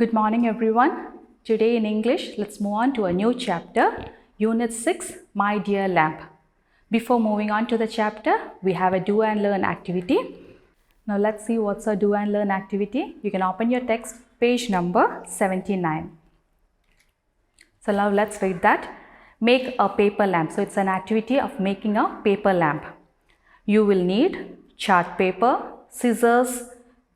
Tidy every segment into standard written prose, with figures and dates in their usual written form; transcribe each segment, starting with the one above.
Good morning, everyone. Today in English, let's move on to a new chapter, Unit 6, My Dear Lamp. Before moving on to the chapter, we have a do and learn activity. Now let's see what's a do and learn activity. You can open your text, page number 79. So now let's read that. Make a paper lamp. So it's an activity of making a paper lamp. You will need chart paper, scissors,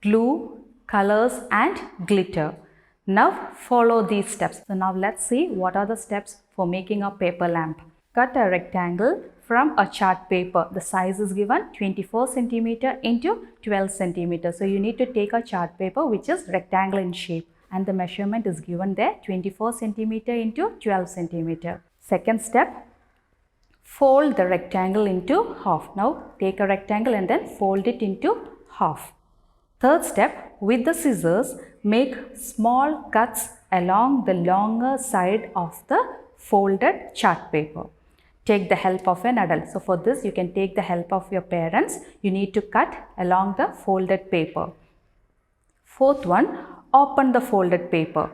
glue, colors and glitter. Now follow these steps. So now let's see what are the steps for making a paper lamp. Cut a rectangle from a chart paper. The size is given 24 centimeter into 12 centimeter. So you need to take a chart paper which is rectangle in shape and the measurement is given there 24 centimeter into 12 centimeter. Second step, fold the rectangle into half. Now take a rectangle and then fold it into half. Third step, with the scissors, make small cuts along the longer side of the folded chart paper. Take the help of an adult. So for this, you can take the help of your parents. You need to cut along the folded paper. Fourth one, open the folded paper.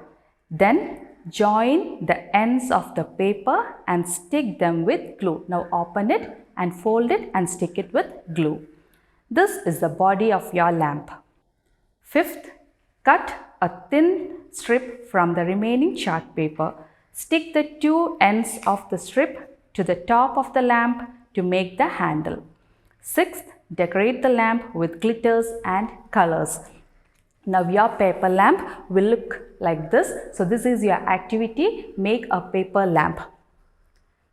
Then join the ends of the paper and stick them with glue. Now open it and fold it and stick it with glue. This is the body of your lamp. Fifth, cut a thin strip from the remaining chart paper. Stick the two ends of the strip to the top of the lamp to make the handle. Sixth, decorate the lamp with glitters and colors. Now your paper lamp will look like this. So this is your activity, make a paper lamp.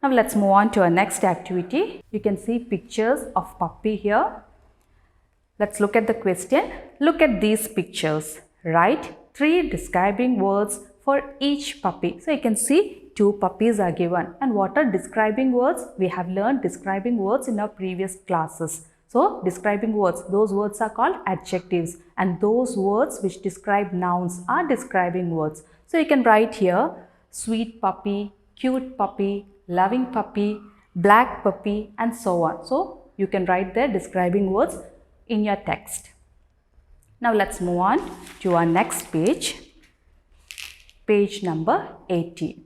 Now let's move on to our next activity. You can see pictures of puppy here. Let's look at the question. Look at these pictures. Write 3 describing words for each puppy. So you can see 2 puppies are given. And what are describing words? We have learned describing words in our previous classes. So describing words, those words are called adjectives. And those words which describe nouns are describing words. So you can write here sweet puppy, cute puppy, loving puppy, black puppy and so on. So you can write their describing words in your text. Now let's move on to our next page, page number 80.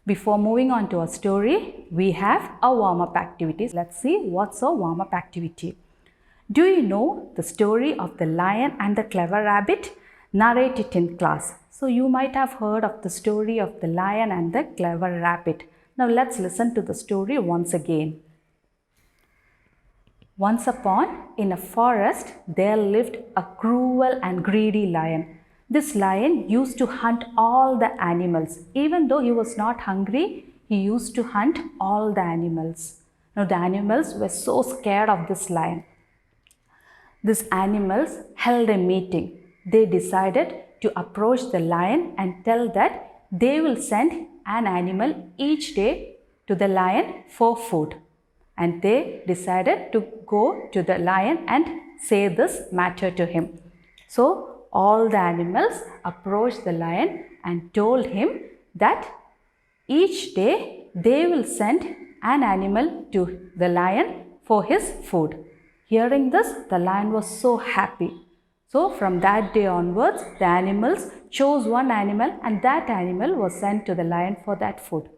Before moving on to our story, we have a warm-up activity. Let's see what's a warm-up activity. Do you know the story of the lion and the clever rabbit? Narrate it in class. So you might have heard of the story of the lion and the clever rabbit. Now let's listen to the story once again. Once upon, in a forest, there lived a cruel and greedy lion. This lion used to hunt all the animals. Even though he was not hungry, he used to hunt all the animals. Now the animals were so scared of this lion. These animals held a meeting. They decided to approach the lion and tell that they will send an animal each day to the lion for food. And they decided to go to the lion and say this matter to him. So all the animals approached the lion and told him that each day they will send an animal to the lion for his food. Hearing this, the lion was so happy. So from that day onwards, the animals chose one animal and that animal was sent to the lion for that food.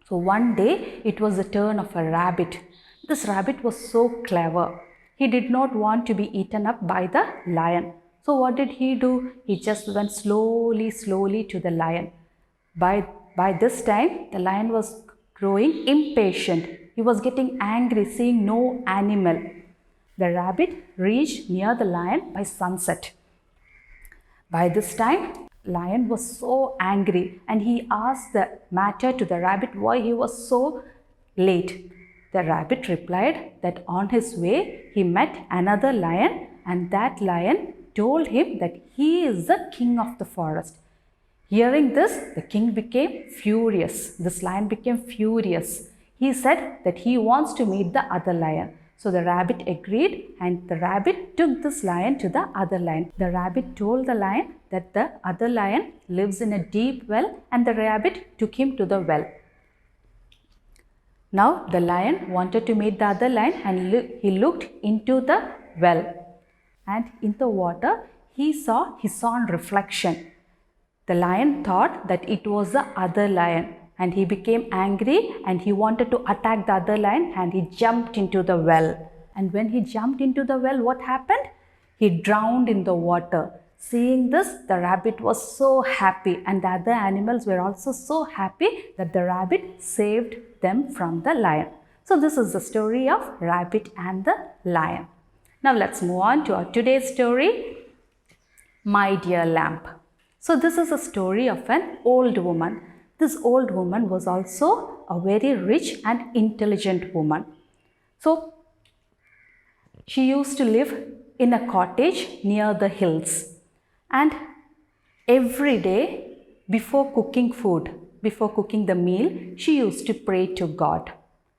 So one day it was the turn of a rabbit. This rabbit was so clever. He did not want to be eaten up by the lion. So what did he do? He just went slowly to the lion. By this time, the lion was growing impatient. He was getting angry seeing no animal. The rabbit reached near the lion by sunset. By this time, lion was so angry and he asked the matter to the rabbit why he was so late. The rabbit replied that on his way he met another lion and that lion told him that he is the king of the forest. Hearing this, the king became furious. This lion became furious. He said that he wants to meet the other lion. So the rabbit agreed and the rabbit took this lion to the other lion. The rabbit told the lion that the other lion lives in a deep well and the rabbit took him to the well. Now the lion wanted to meet the other lion and he looked into the well. And in the water, he saw his own reflection. The lion thought that it was the other lion, and he became angry and he wanted to attack the other lion, and he jumped into the well. And when he jumped into the well, what happened? He drowned in the water. Seeing this, the rabbit was so happy, and the other animals were also so happy that the rabbit saved them from the lion. So this is the story of Rabbit and the Lion. Now let's move on to our today's story, My Dear Lamb. So this is a story of an old woman. This old woman was also a very rich and intelligent woman. So she used to live in a cottage near the hills, and every day before cooking the meal, she used to pray to God.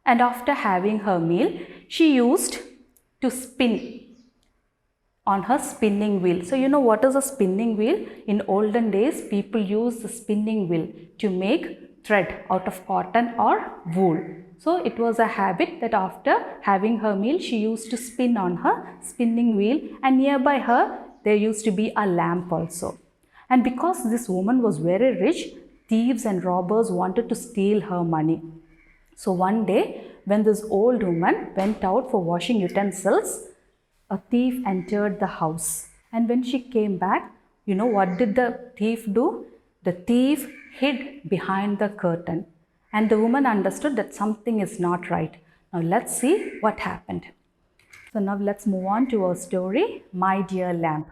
And after having her meal, she used to spin on her spinning wheel. So you know what is a spinning wheel? In olden days, people used the spinning wheel to make thread out of cotton or wool. So it was a habit that after having her meal, she used to spin on her spinning wheel, and nearby her there used to be a lamp also. And because this woman was very rich, thieves and robbers wanted to steal her money. So one day, when this old woman went out for washing utensils, a thief entered the house. And when she came back, you know what did the thief do? The thief hid behind the curtain. And the woman understood that something is not right. Now let's see what happened. So now let's move on to our story, My Dear Lamb.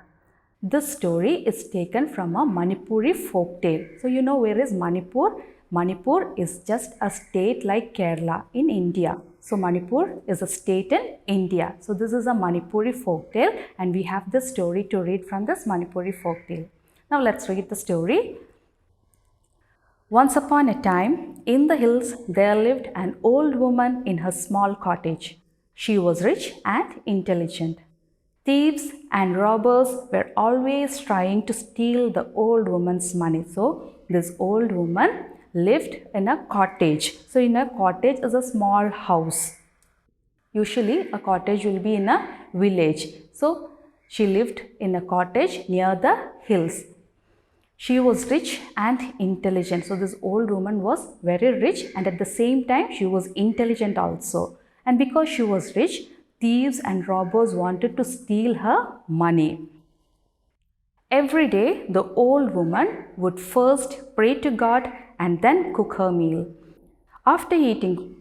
This story is taken from a Manipuri folk tale. So you know where is Manipur? Manipur is just a state like Kerala in India. So Manipur is a state in India. So this is a Manipuri folk tale, and we have this story to read from this Manipuri folk tale. Now let's read the story. Once upon a time, in the hills there lived an old woman in her small cottage. She was rich and intelligent. Thieves and robbers were always trying to steal the old woman's money. So this old woman lived in a cottage. So in a cottage is a small house. Usually a cottage will be in a village. So she lived in a cottage near the hills. She was rich and intelligent. So this old woman was very rich, and at the same time she was intelligent also. And because she was rich, thieves and robbers wanted to steal her money. Every day, the old woman would first pray to God and then cook her meal. After eating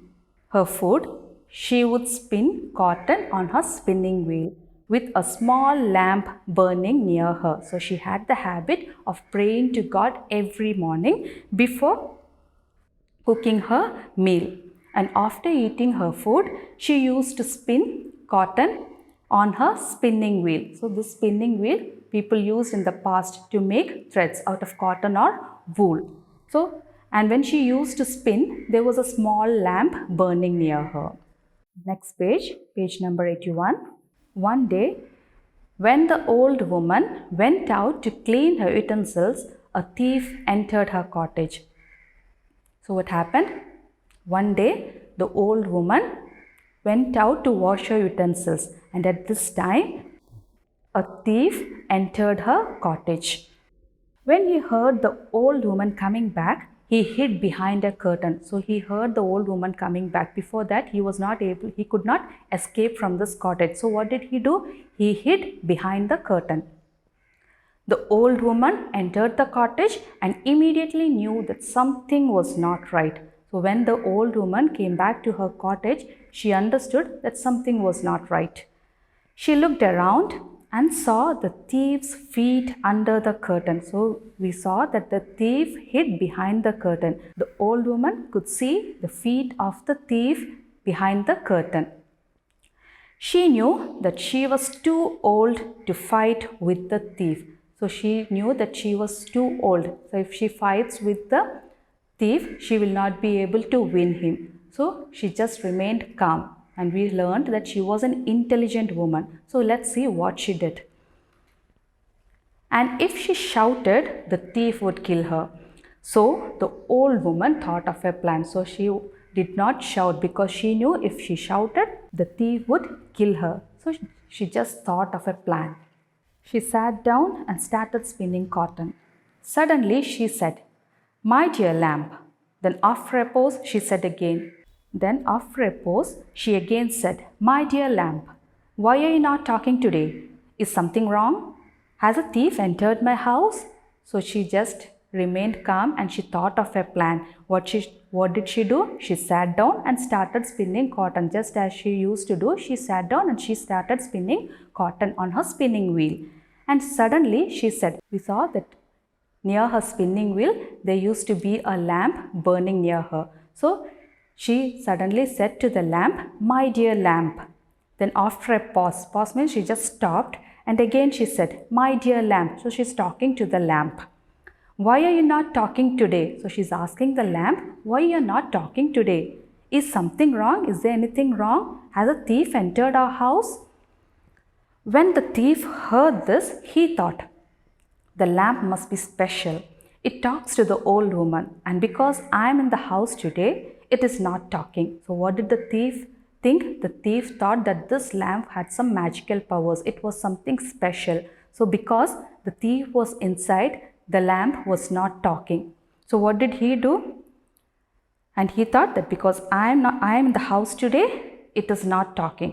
her food, she would spin cotton on her spinning wheel with a small lamp burning near her. So she had the habit of praying to God every morning before cooking her meal. And after eating her food, she used to spin cotton on her spinning wheel. So this spinning wheel people used in the past to make threads out of cotton or wool. So, and when she used to spin, there was a small lamp burning near her. Next page, page number 81. One day, when the old woman went out to clean her utensils, a thief entered her cottage. So what happened? One day, the old woman went out to wash her utensils, and at this time, a thief entered her cottage. When he heard the old woman coming back, he hid behind a curtain. So he heard the old woman coming back. Before that, he could not escape from this cottage. So what did he do? He hid behind the curtain. The old woman entered the cottage and immediately knew that something was not right. So when the old woman came back to her cottage, she understood that something was not right. She looked around and saw the thief's feet under the curtain. So we saw that the thief hid behind the curtain. The old woman could see the feet of the thief behind the curtain. She knew that she was too old to fight with the thief. So she knew that she was too old. So if she fights with the thief, she will not be able to win him. So she just remained calm. And we learned that she was an intelligent woman. So let's see what she did. And if she shouted, the thief would kill her. So the old woman thought of a plan. So she did not shout because she knew if she shouted, the thief would kill her. So she just thought of a plan. She sat down and started spinning cotton. Suddenly she said, "My dear lamp." Then after a pause she said again. Then after a pause she again said, "My dear lamp, why are you not talking today? Is something wrong? Has a thief entered my house?" So she just remained calm and she thought of a plan. What did she do? She sat down and started spinning cotton. Just as she used to do, she sat down and she started spinning cotton on her spinning wheel. And suddenly she said, we saw that near her spinning wheel, there used to be a lamp burning near her. So she suddenly said to the lamp, "My dear lamp." Then after a pause means she just stopped, and again she said, "My dear lamp." So she's talking to the lamp. "Why are you not talking today?" So she's asking the lamp, "Why are you not talking today? Is something wrong? Is there anything wrong? Has a thief entered our house?" When the thief heard this, he thought, "The lamp must be special. It talks to the old woman, and because I am in the house today, it is not talking." So what did the thief think? The thief thought that this lamp had some magical powers. It was something special. So because the thief was inside, the lamp was not talking. So what did he do? And he thought that because I am in the house today, it is not talking.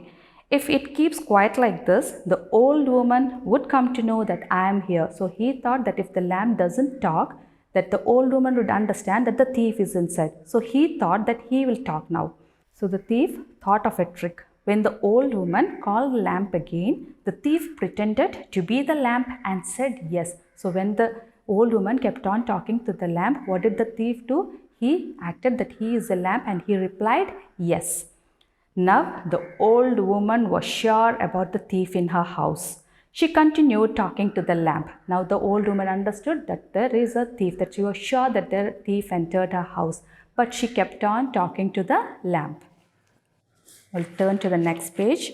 If it keeps quiet like this, the old woman would come to know that I am here. So he thought that if the lamp doesn't talk, that the old woman would understand that the thief is inside. So he thought that he will talk now. So the thief thought of a trick. When the old woman called the lamp again, the thief pretended to be the lamp and said yes. So when the old woman kept on talking to the lamp, what did the thief do? He acted that he is the lamp and he replied yes. Now the old woman was sure about the thief in her house. She continued talking to the lamp. Now the old woman understood that there is a thief, that she was sure that the thief entered her house. But she kept on talking to the lamp. We'll turn to the next page,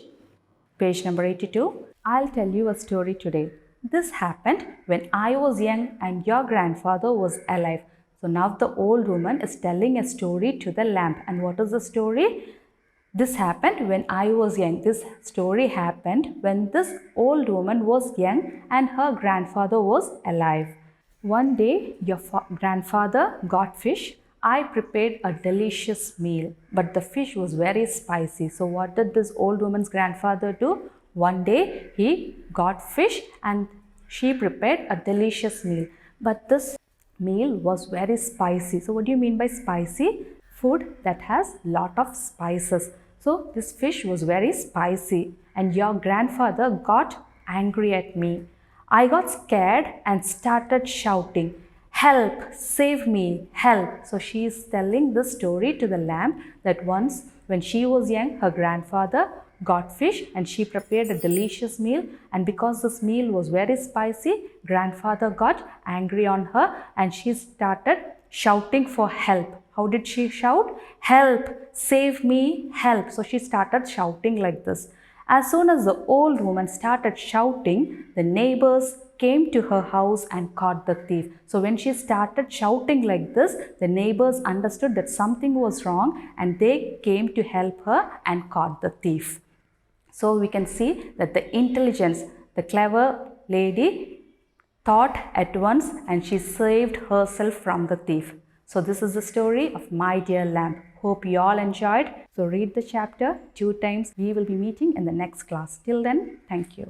page number 82. I'll tell you a story today. This happened when I was young and your grandfather was alive. So now the old woman is telling a story to the lamp. And what is the story? This happened when I was young. This story happened when this old woman was young and her grandfather was alive. One day, your grandfather got fish. I prepared a delicious meal, but the fish was very spicy. So what did this old woman's grandfather do? One day, he got fish and she prepared a delicious meal. But this meal was very spicy. So what do you mean by spicy? Food that has lot of spices. So this fish was very spicy and your grandfather got angry at me. I got scared and started shouting, "Help! Save me! Help!" So she is telling this story to the lamp that once when she was young, her grandfather got fish and she prepared a delicious meal, and because this meal was very spicy, grandfather got angry on her and she started shouting for help. How did she shout? "Help! Save me! Help!" So she started shouting like this. As soon as the old woman started shouting, the neighbors came to her house and caught the thief. So when she started shouting like this, the neighbors understood that something was wrong and they came to help her and caught the thief. So we can see that the intelligence, the clever lady thought at once and she saved herself from the thief. So this is the story of My Dear Lamp. Hope you all enjoyed. So read the chapter 2 times. We will be meeting in the next class. Till then, thank you.